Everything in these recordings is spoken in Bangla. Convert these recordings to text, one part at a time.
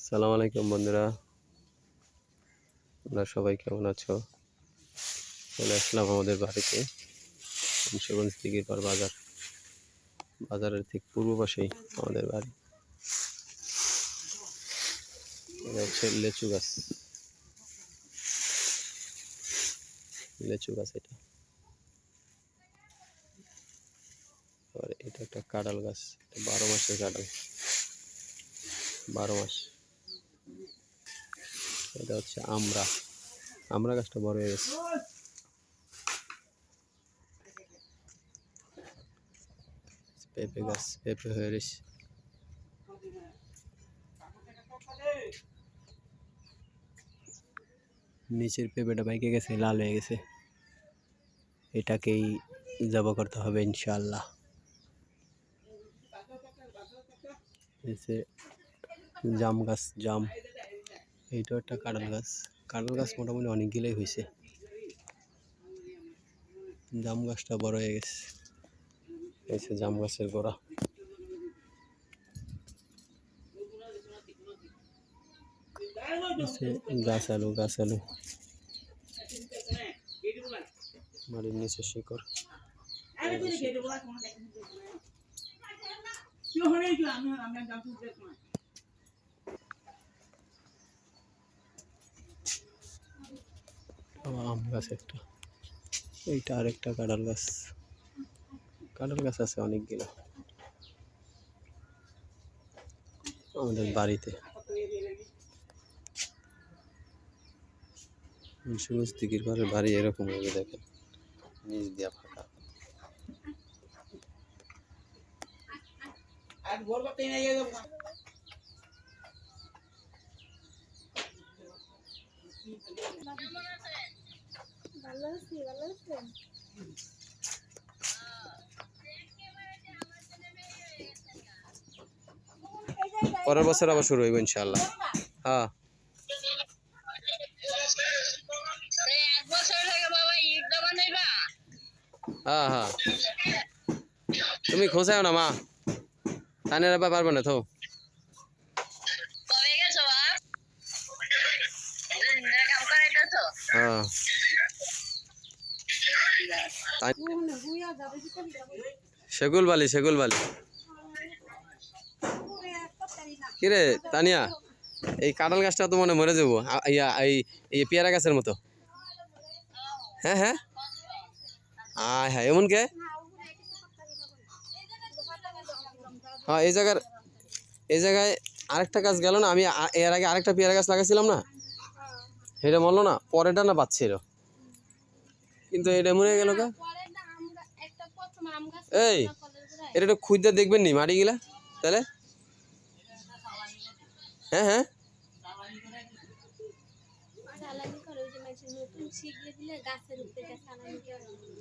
আসসালামু আলাইকুম বন্ধুরা, তোমরা সবাই কেমন আছো? চলে আসলাম আমাদের বাড়িতে। মুন্সিগঞ্জ দিঘিরপাড় বাজারের ঠিক পূর্ব পাশেই আমাদের বাড়ি। এটা হচ্ছে লেচু গাছ। এটা আর এটা একটা কাঁঠাল গাছ। 12 মাসের কাঁঠাল, 12 মাস। এটা হচ্ছে আমরা গাছটা বড় হয়ে গেছে। পেঁপে গাছ, পেঁপে হয়ে গেছে। নিচের পেঁপেটা পাইকে গেছে, লাল হয়ে গেছে। এটাকেই জবা করতে হবে ইনশাআল্লাহ। জাম গাছ, এইটা একটা কাঁঠাল গাছ মোটামুটি অনেকগুলোই হয়েছে। জাম গাছটা বড় হয়ে গেছে। এই জাম গাছের গোড়া। গাছ আলু মাটির নিচে শিকড়। আম গাছ একটা, এইটা আরেকটা কাঁঠাল গাছ আছে অনেকগুলো আমাদের বাড়িতে। মুন্সিগঞ্জ দিঘিরপাড়ের বাড়ি এরকম হবে, দেখেন নিচ দিয়া ফাঁকা। পরের বছর আবার শুরু হইব ইনশাআল্লাহ। হ্যাঁ, হ্যাঁ তুমি খোঁজাও না মা, তানের আবার পারবো না তো। হ্যাঁ, সেগুল বালি কিরে তানিয়া, এই কাঁঠাল গাছটা তো মনে মরে যাবো। এই পেয়ারা গাছের মতো। হ্যাঁ, আয় হ্যাঁ, এমন কে? হ্যাঁ, এই জায়গায় আরেকটা গাছ গেল না। আমি এর আগে আরেকটা পেয়ারা গাছ লাগাইছিলাম না, এটা মরলো না, পরেরটা না পাচ্ছিল, কিন্তু এটা মরে গেল কে? এই এটা একটু খুঁজতে দেখবেন নি মাটি গিলা তাহলে। হ্যাঁ,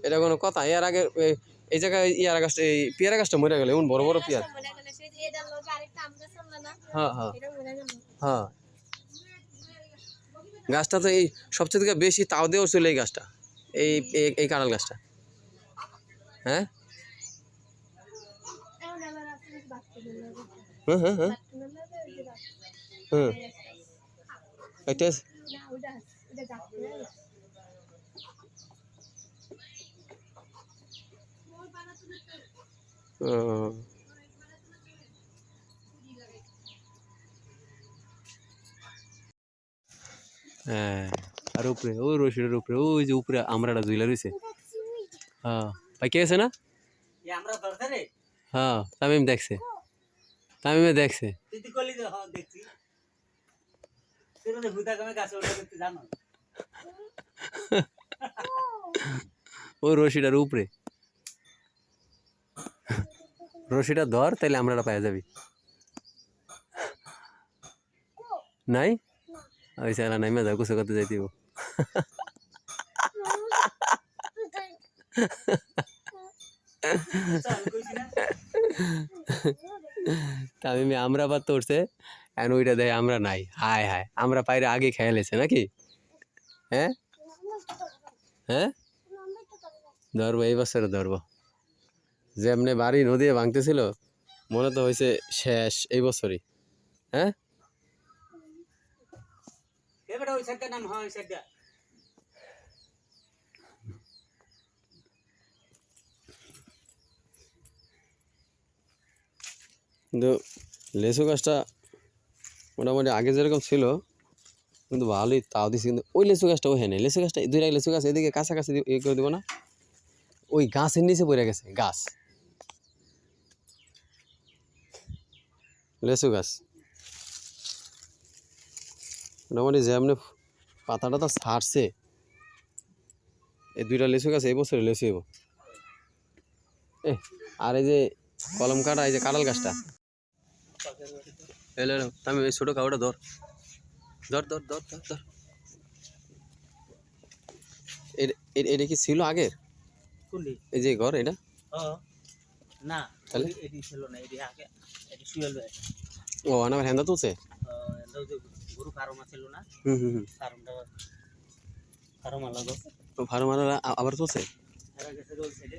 এটা কোনো কথা? এর আগে এই জায়গায় গাছটা, এই পেয়ারা গাছটা মরে গেল, এমন বড় বড় পেয়ারা। হ্যাঁ, গাছটা তো এই সবচেয়ে থেকে বেশি তাও দেওয়া ছিল এই গাছটা, এই কাঁঠাল গাছটা। হ্যাঁ, এটা হ্যাঁ, আর উপরে ওই রশিদের উপরে, ওই যে উপরে আমরাটা ঝুলা রয়েছে। হ্যাঁ, পাইকে গেছে না? হ্যাঁ, তামিমে দেখছে। ওই রশিটার উপরে, রশিটা ধর, তাইলে আমরা পাওয়া যাবি। নাই ওই সারা নাই মেজা কুসে করতে যাইতিব। তামিমে আমরা আবার তোরছে, এখন ওইটা দেয় আমরা নাই। হায় আমরা পাইরে আগে খেয়ে লেছে নাকি? হ্যাঁ, ধরবো, এই বছরে ধরবো। যেমনে বাড়ি নদী ভাঙতেছিল, মনে তো হয়েছে শেষ এই বছরই। হ্যাঁ, বেটা ওই সাইডটা নাম হয় সাইডটা কিন্তু লেসু গাছটা মোটামুটি আগে যেরকম ছিল কিন্তু ভালোই তাও দিচ্ছে, কিন্তু ওই লেসু গাছটা ওখানে লেসু গাছটা দুইটা লেসু গাছ এদিকে কাছাকাছি ইয়ে করে দেবো না, ওই গাছের নিচে পড়ে গেছে গাছ, লেসু গাছ মোটামুটি যেমনি পাতাটা তো ছাড়ছে, এই দুইটা লেসু গাছ এই বছরে লেসু হইব। আর এই যে কলম কাটা, এই যে কাঁঠাল গাছটা, এলো আমি এই ছোটো কাউটা ধর ধর ধর ধর ধর ধর, এটা কি ছিল আগের কোনটি এই যে ঘর এটা? না তাহলে এটি ছিল না, এটি আগে এটি শুয়েল ও আমার হ্যান্ডা তুলছে, গরু ফার্ম ছিল না, ফার্মটা ফার্ম আলাদা ফার্ম আবার তুলছে। এরা গেছে রোল সাইডে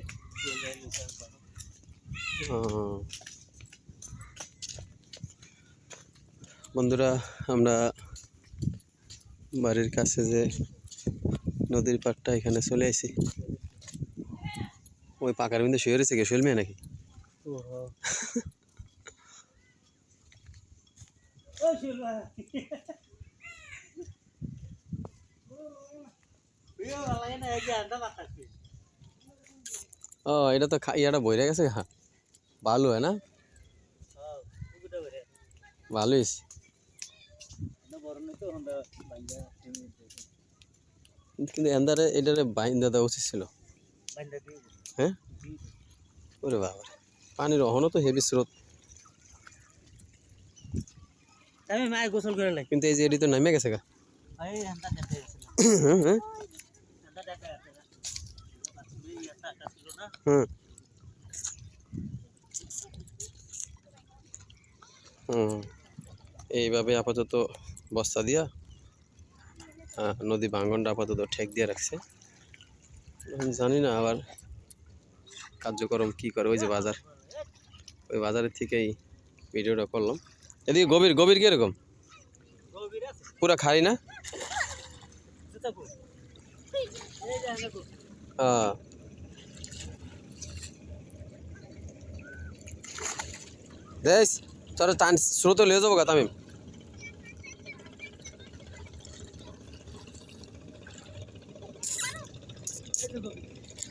বন্ধুরা আমরা বাড়ির কাছে যে নদীর পাড়টা এখানে চলে আসি, ওই পাকার মধ্যে শুয়ে রয়েছে কে শৈল মেয়ে নাকি? ও এটা তো ইয়াটা বইরে গেছে, হ্যাঁ ভালো হয় না, ভালো হয়েছে। কিন্তু এন্দারে এটারে বাইন্দা দেওয়া উচিত ছিল, হ্যাঁ ওরে বাবা পানির অহনও তো হেভি স্রোত, আমি মায়ে গোসল করে নাই, কিন্তু এই যে এটি তো নামে গেছে গা। এইভাবে আপাতত বস্তা দিয়া নদী ভাঙনটা আপাতত ঠেক দিয়ে রাখছে, আমি জানি না আবার কার্যক্রম কি করে। ওই যে বাজার, ওই বাজারের থেকেই ভিডিওটা করলাম। এদিকে গভীর গভীর কিরকম পুরা খাড়ি না? দেখ তোর টান স্রোত লিয়ে যাবো গা তামিম।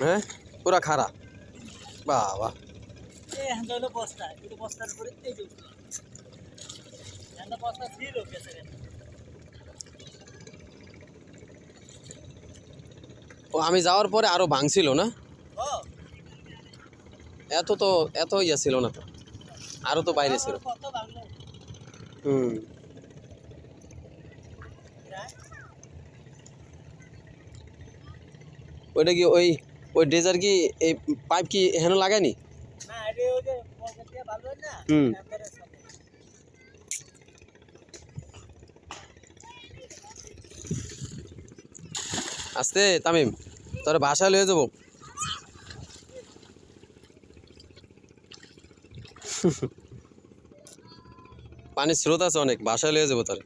হ্যাঁ পুরা খাড়া বাবা, ও আমি যাওয়ার পরে আরো ভাঙছিল না, এত ইয়া ছিল না তো, আরো তো বাইরে ছিল। ওইটা কি ওই ওই ড্রেজার কি এই পাইপ কি হেন লাগায়নি? আস্তে তামিম তোর বাসায় লয়ে যাবো। পানির স্রোত আছে অনেক, বাসায় লয়ে যাবো তোর,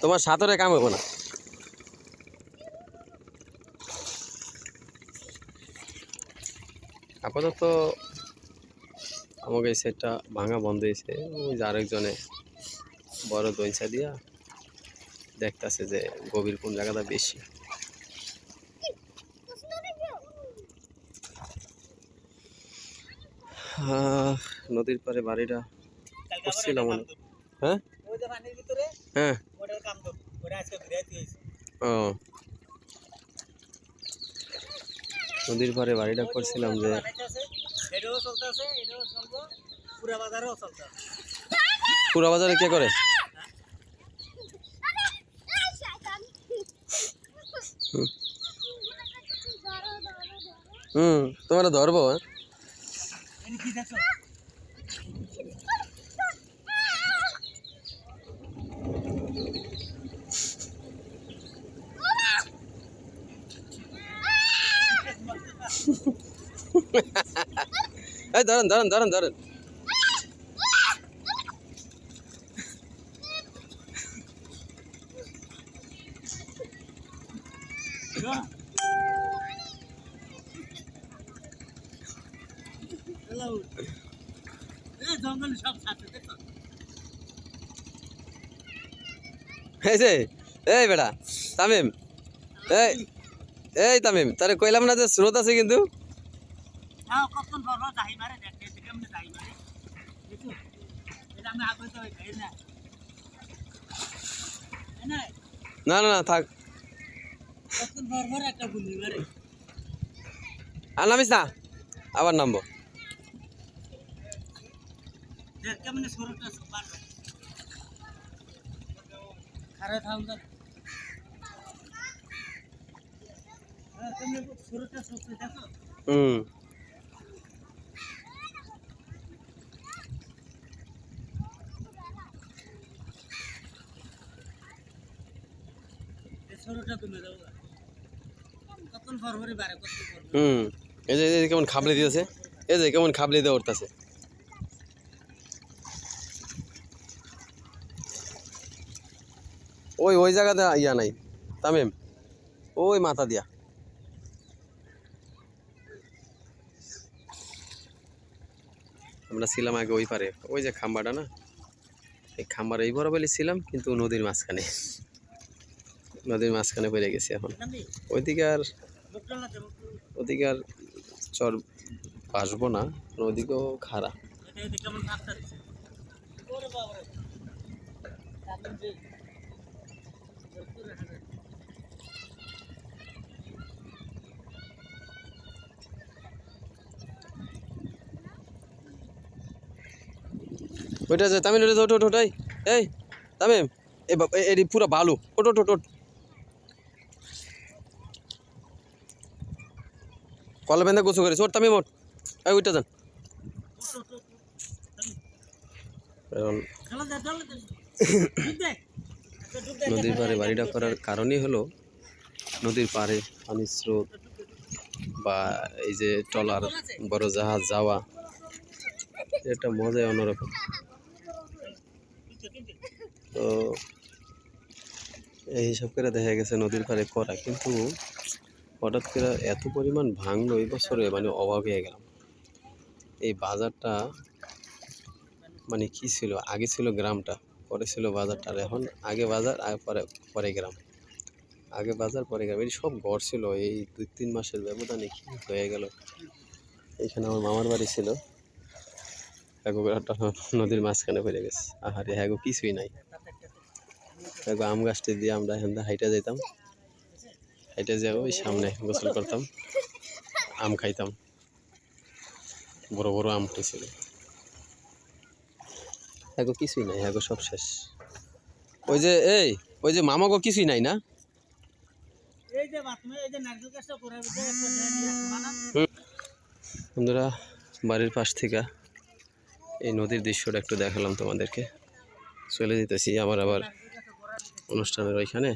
তোমার সাঁতরে কাম হবো না। আপাতত আমাকে এই সাইডটা ভাঙা বন্ধ হয়েছে, ওই যে আরেকজনে বড় দইসা দিয়া দেখতেছে যে গভীর কোন জায়গাটা বেশি। নদীর পারে বাড়িটা করছিলাম, হ্যাঁ হ্যাঁ ও নদীর পারে বাড়িটা করছিলাম যে পুরা বাজারে কে করে? তোমার ধরবো। এই ধরেন ধরেন ধরেন ধরেন, জঙ্গল সব সাথে দেখো এই যে এই বেটা তামিম, এই এই তামিম, তারে কইলাম না যে স্রোত আছে কিন্তু। তাও কখন বড় দাই মারে দেখতে কেমনে দাই মারে দেখো এটা আমি আগে তো খাই না না না না না থাক, কখন বড় একটা গুলি মারে আর নামিস না, আবার নামবো। দেখ কেমনে সরটা সবার খারে থামদা হ্যাঁ কেমনে সরটা সরতে দেখো হুম, এই সরটা কমে দাও কখন বড় বারে কত বড় হুম, এই যে এই যে কেমন খাবলে দিতেছে, এই যে কেমন খাবলে দিয়ে উঠতেছে। ওই ওই জায়গাতে ইয়া নাই তামিম, ওই মাথা দিয়া। আমরা ছিলাম আগে ওই পারে, ওই যে খাম্বাটা না, এই খাম্বার এই বরাবরই ছিলাম, কিন্তু নদীর মাঝখানে, নদীর মাঝখানে পড়ে গেছি এখন। ওইদিকে আর ওদিকে আর চর বাসবো না, ওদিকেও খাড়া। কেমন ভাবটা দিছে ওরে বাবা রে ওইটা যে তামিম, ওটা ওঠ ওঠ ওঠাই, এই তামিম, এটি পুরো বালু, ওঠ ওঠ ওঠ ওঠ। কলে বেঁধে গোসল করেছি, ওর তামিম ওঠ, এই ওইটা যান। এখন খেলা দে চল দে নদীর পাড়ে বাড়িটা করার কারণই হলো নদীর পাড়ে পানির স্রোত বা এই যে ট্রলার বড় জাহাজ যাওয়া, এটা মজাই অন্যরকম। তো এই হিসাব করে দেখা গেছে নদীর পাড়ে করা, কিন্তু হঠাৎ করে এত পরিমাণ ভাঙলো এই বছরে, মানে অবাক হয়ে গেলাম। এই বাজারটা মানে কি ছিল, আগে ছিল গ্রামটা, পরে ছিল বাজারটা, আর এখন আগে বাজার আর পরে পরে গ্রাম, আগে বাজার পরে গ্রাম, এই সব ঘর ছিল। এই 2-3 মাসের ব্যবধানে কি হয়ে গেল। এখানে আমার মামার বাড়ি ছিল, একটা নদীর মাঝখানে পড়ে গেছে। আহারে হ্যাঁ গো, কিছুই নাই। হ্যাঁ, আম গাছটি দিয়ে আমরা এখান থেকে হাইটা যেতাম, হাইটা যাবো ওই সামনে গোসল করতাম, আম খাইতাম, বড় বড় আম ছিল। হ্যাঁ গো, কিছুই নাই, হ্যাঁ গো, সব শেষ। ওই যে ওই যে মামা গো, কিছুই নাই না। এই যে বাতমে এই যে নারকেল গাছটা করার ভিতরে একটা বানান বন্ধুরা, বাড়ির পাশ থেকে এই নদীর দৃশ্যটা একটু দেখালাম তোমাদেরকে। চলে যেতেছি, আমার আবার অনুষ্ঠানের ওইখানে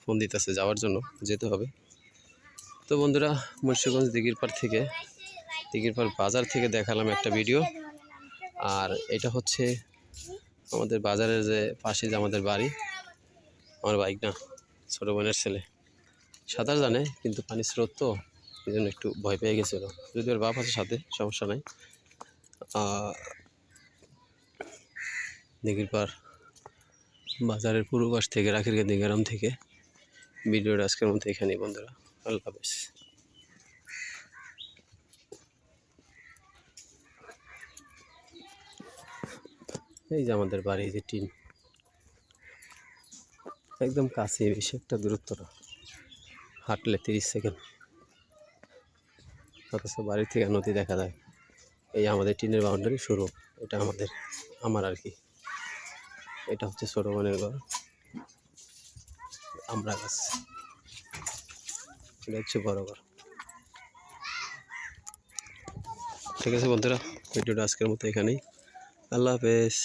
ফোন দিতেছে যাওয়ার জন্য, যেতে হবে। তো বন্ধুরা, মুন্সিগঞ্জ দিঘিরপাড় বাজার থেকে দেখালাম একটা ভিডিও। আর এটা হচ্ছে আমাদের বাজারের যে পাশে যে আমাদের বাড়ি, আমার বাইক না, ছোটো বোনের ছেলে সাঁতার জানে, কিন্তু পানির স্রোত তো এই জন্য একটু ভয় পেয়ে গেছিলো। যদি ওর বাপ আছে সাথে, সমস্যা নাই। দিঘিরপাড় বাজারের পূর্ব পাশ থেকে, রাখিরগাদি গ্রাম থেকে ভিডিওটা আজকের মতো এখানেই বন্ধুরা। আল্লাহ হাফেজ। এই যে আমাদের বাড়ি, এই যে টিন, একদম কাছে, বেশি একটা দূরত্ব না, হাঁটলে 30 সেকেন্ড, অথচ বাড়ি থেকে নদী দেখা যায়। এই আমাদের টিনের বাউন্ডারি শুরু, এটা আমার আর কি। এটা হচ্ছে ছোট বোনের ঘর, আমরা গাছ, এটা হচ্ছে বড় ঘর। ঠিক আছে বন্ধুরা, ভিডিওটা আজকের মতো এখানেই। আল্লাহ হাফেজ।